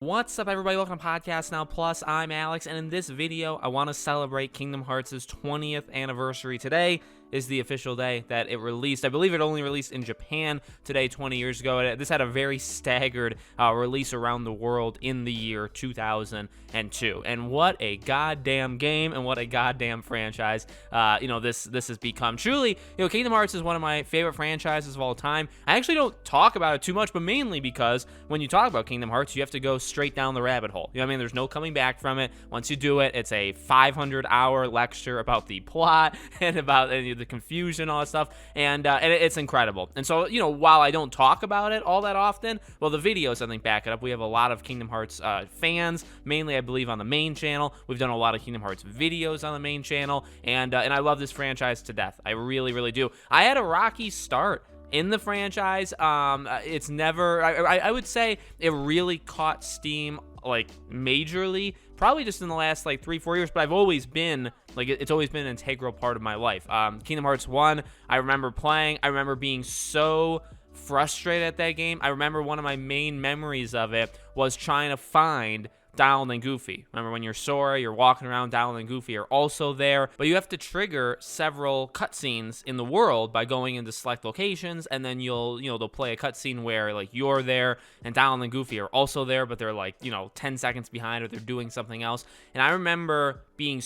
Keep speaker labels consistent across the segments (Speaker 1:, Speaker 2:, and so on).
Speaker 1: What's up, everybody? Welcome to Podcast Now Plus. I'm Alex, and in this video, I want to celebrate Kingdom Hearts' 20th anniversary. Today is the official day that it released. I believe it only released in Japan today 20 years ago. This had a very staggered release around the world in the year 2002. And what a goddamn game and what a goddamn franchise this has become. Truly, Kingdom Hearts is one of my favorite franchises of all time. I actually don't talk about it too much, but mainly because when you talk about Kingdom Hearts, you have to go straight down the rabbit hole. You know what I mean? There's no coming back from it. Once you do it, it's a 500-hour lecture about the plot and about the confusion, all that stuff, and it's incredible. And so, while I don't talk about it all that often, well, the videos, I think, back it up. We have a lot of Kingdom Hearts fans, mainly, I believe, on the main channel. We've done a lot of Kingdom Hearts videos on the main channel, and I love this franchise to death. I really, really do. I had a rocky start in the franchise. It's never, I would say it really caught steam, like, majorly, probably just in the last, 3-4 years, but I've always been, it's always been an integral part of my life. Kingdom Hearts 1, I remember playing, I remember being so frustrated at that game. I remember one of my main memories of it was trying to find Donald and Goofy. Remember when you're Sora, you're walking around, Donald and Goofy are also there, but you have to trigger several cutscenes in the world by going into select locations, and then they'll play a cutscene where, you're there, and Donald and Goofy are also there, but they're 10 seconds behind, or they're doing something else. And I remember being,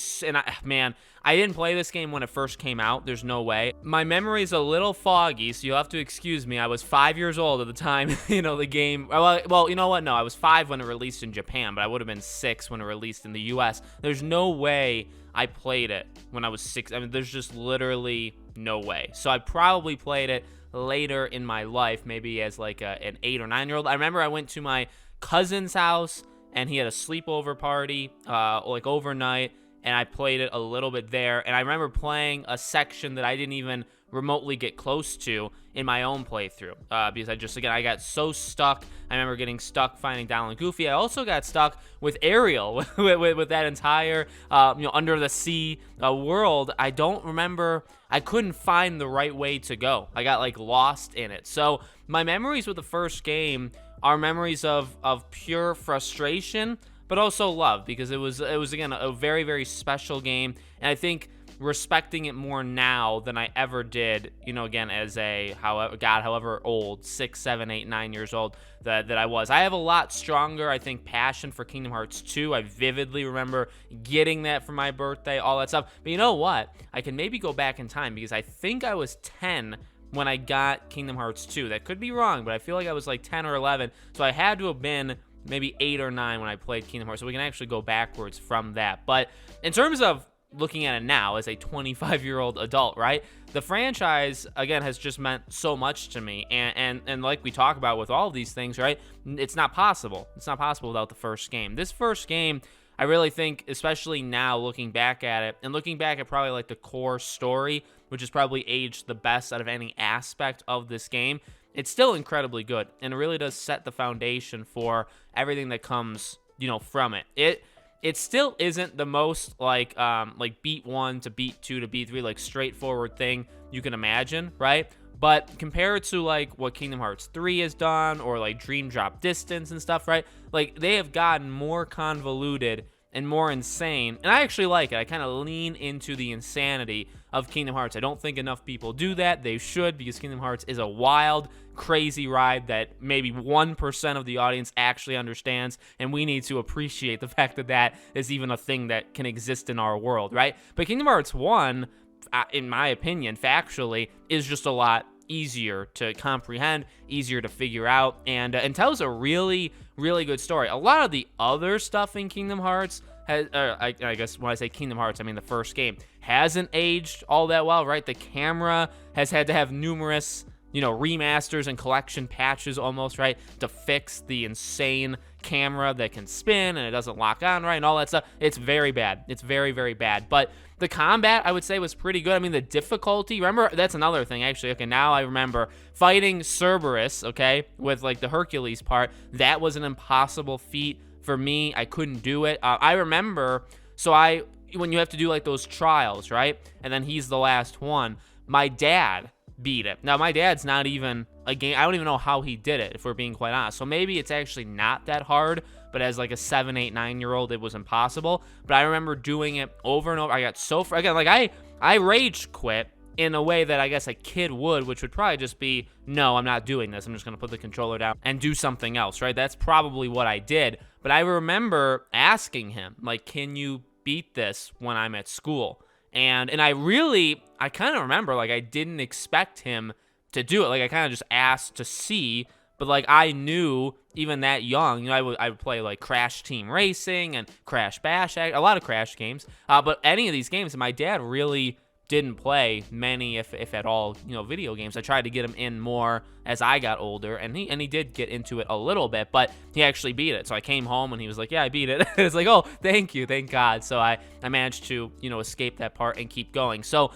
Speaker 1: I didn't play this game when it first came out. There's no way. My memory is a little foggy, so you'll have to excuse me. I was 5 years old at the time, the game. Well, you know what? No, I was 5 when it released in Japan, but I would have been 6 when it released in the US. There's no way I played it when I was 6. I mean, there's just literally no way. So I probably played it later in my life, maybe as an 8 or 9-year-old. I remember I went to my cousin's house, and he had a sleepover party, overnight, and I played it a little bit there. And I remember playing a section that I didn't even remotely get close to in my own playthrough, because I got so stuck. I remember getting stuck finding Donald and Goofy. I also got stuck with Ariel, with that entire, under the sea world. I don't remember. I couldn't find the right way to go. I got lost in it. So my memories with the first game are memories of pure frustration, but also love, because it was again a very, very special game, and I think respecting it more now than I ever did, again, as however old, 6, 7, 8, 9 years old that I was. I have a lot stronger, I think, passion for Kingdom Hearts 2. I vividly remember getting that for my birthday, all that stuff. But you know what? I can maybe go back in time, because I think I was 10 when I got Kingdom Hearts 2. That could be wrong, but I feel like I was 10 or 11, so I had to have been maybe 8 or 9 when I played Kingdom Hearts, so we can actually go backwards from that. But in terms of looking at it now as a 25-year-old adult, right, the franchise, again, has just meant so much to me, and like we talk about with all of these things, right, it's not possible without the first game. This first game, I really think, especially now looking back at it, and looking back at probably the core story, which is probably aged the best out of any aspect of this game, it's still incredibly good, and it really does set the foundation for everything that comes, from it. It still isn't the most beat 1 to beat 2 to beat 3 straightforward thing you can imagine, right? But compared to what Kingdom Hearts 3 has done, or Dream Drop Distance and stuff, right? They have gotten more convoluted and more insane, and I actually like it. I kind of lean into the insanity of Kingdom Hearts. I don't think enough people do that. They should, because Kingdom Hearts is a wild, crazy ride that maybe 1% of the audience actually understands, and we need to appreciate the fact that that is even a thing that can exist in our world, right? But Kingdom Hearts 1, in my opinion, factually, is just a lot easier to comprehend, easier to figure out, and tells a really, really good story. A lot of the other stuff in Kingdom Hearts has, I guess when I say Kingdom Hearts, I mean the first game, hasn't aged all that well, right? The camera has had to have numerous, remasters and collection patches almost, right, to fix the insane camera that can spin and it doesn't lock on right and all that stuff. It's very bad. It's very, very bad. But the combat, I would say, was pretty good. I mean, the difficulty, remember, that's another thing, actually. Okay, now I remember fighting Cerberus, okay, with the Hercules part. That was an impossible feat for me. I couldn't do it. I remember, when you have to do those trials, right, and then he's the last one, my dad beat it. Now, my dad's not even a game. I don't even know how he did it, if we're being quite honest. So maybe it's actually not that hard, but as like a 7, 8, 9-year-old, it was impossible. But I remember doing it over and over. I got so again, like I rage quit in a way that I guess a kid would, which would probably just be, no, I'm not doing this. I'm just going to put the controller down and do something else, right? That's probably what I did. But I remember asking him, like, can you beat this when I'm at school? And I kind of remember, like, I didn't expect him to do it. Like, I kind of just asked to see, but, like, I knew even that young, I would play, like, Crash Team Racing and Crash Bash, a lot of Crash games. But any of these games, my dad really didn't play many, if at all, video games. I tried to get him in more as I got older, and he did get into it a little bit, but he actually beat it. So I came home and he was like, yeah, I beat it. It's like, oh, thank you, thank God. So I managed to, escape that part and keep going. So,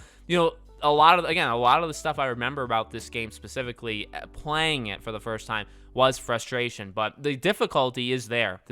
Speaker 1: a lot of the stuff I remember about this game, specifically playing it for the first time, was frustration, but the difficulty is there.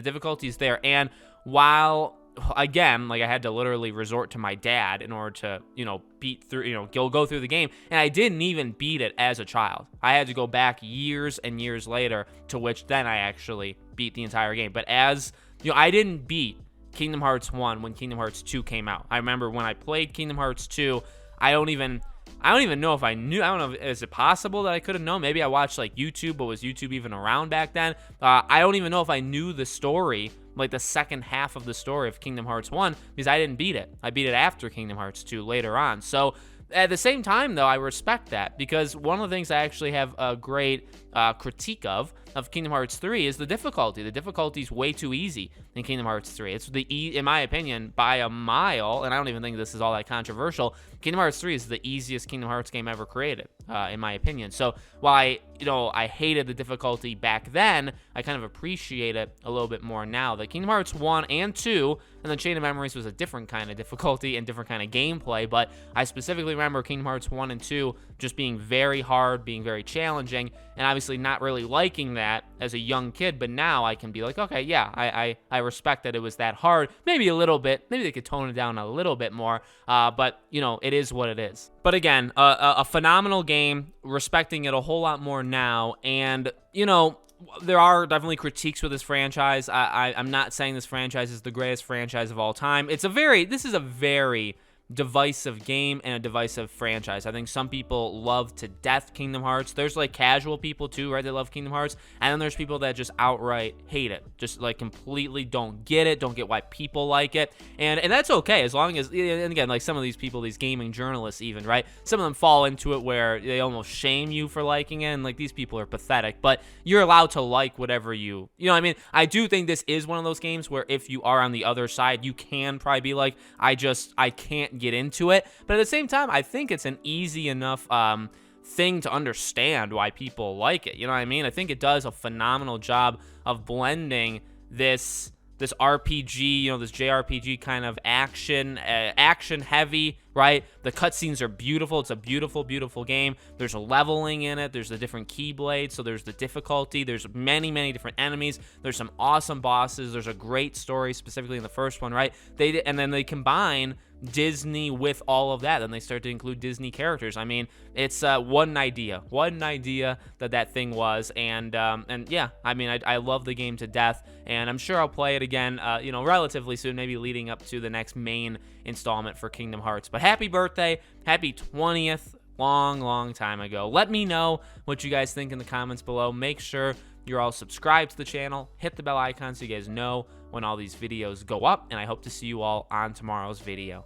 Speaker 1: And while, again, like, I had to literally resort to my dad in order to, beat through, go through the game. And I didn't even beat it as a child. I had to go back years and years later, to which then I actually beat the entire game. But as, I didn't beat Kingdom Hearts 1 when Kingdom Hearts 2 came out. I remember when I played Kingdom Hearts 2, I don't even know if I knew. I don't know, is it possible that I could have known? Maybe I watched, like, YouTube, but was YouTube even around back then? I don't even know if I knew the story, like the second half of the story of Kingdom Hearts 1, because I didn't beat it. I beat it after Kingdom Hearts 2 later on. So at the same time, though, I respect that, because one of the things I actually have a great critique of Kingdom Hearts 3 is the difficulty. The difficulty is way too easy in Kingdom Hearts 3. It's in my opinion, by a mile, and I don't even think this is all that controversial, Kingdom Hearts 3 is the easiest Kingdom Hearts game ever created, in my opinion. So while I hated the difficulty back then, I kind of appreciate it a little bit more now. The Kingdom Hearts 1 and 2, and then Chain of Memories was a different kind of difficulty and different kind of gameplay, but I specifically remember Kingdom Hearts 1 and 2 just being very hard, being very challenging, and obviously not really liking that as a young kid. But now I can be like, okay, yeah, I respect that it was that hard. Maybe a little bit. Maybe they could tone it down a little bit more. But, it is what it is. But again, a phenomenal game, respecting it a whole lot more now. And, there are definitely critiques with this franchise. I'm not saying this franchise is the greatest franchise of all time. This is a very divisive game and a divisive franchise. I think some people love to death Kingdom Hearts. There's like casual people too, right? They love Kingdom Hearts. And then there's people that just outright hate it. Just like completely don't get it, don't get why people like it. And that's okay, as long as, and again, like some of these people, these gaming journalists even, right? Some of them fall into it where they almost shame you for liking it, and like these people are pathetic. But you're allowed to like whatever you know what I mean? I do think this is one of those games where if you are on the other side, you can probably be like, I can't get into it. But at the same time, I think it's an easy enough thing to understand why people like it. You know what I mean? I think it does a phenomenal job of blending this RPG, this JRPG kind of action heavy, right? The cutscenes are beautiful. It's a beautiful, beautiful game. There's leveling in it. There's the different keyblades. So there's the difficulty. There's many, many different enemies. There's some awesome bosses. There's a great story, specifically in the first one, right? And then they combine Disney with all of that, and they start to include Disney characters. I mean, it's one idea that thing was, and yeah, I mean, I love the game to death, and I'm sure I'll play it again, relatively soon, maybe leading up to the next main installment for Kingdom Hearts. But happy birthday, happy 20th, long time ago. Let me know what you guys think in the comments below. Make sure you're all subscribed to the channel, hit the bell icon so you guys know when all these videos go up, and I hope to see you all on tomorrow's video.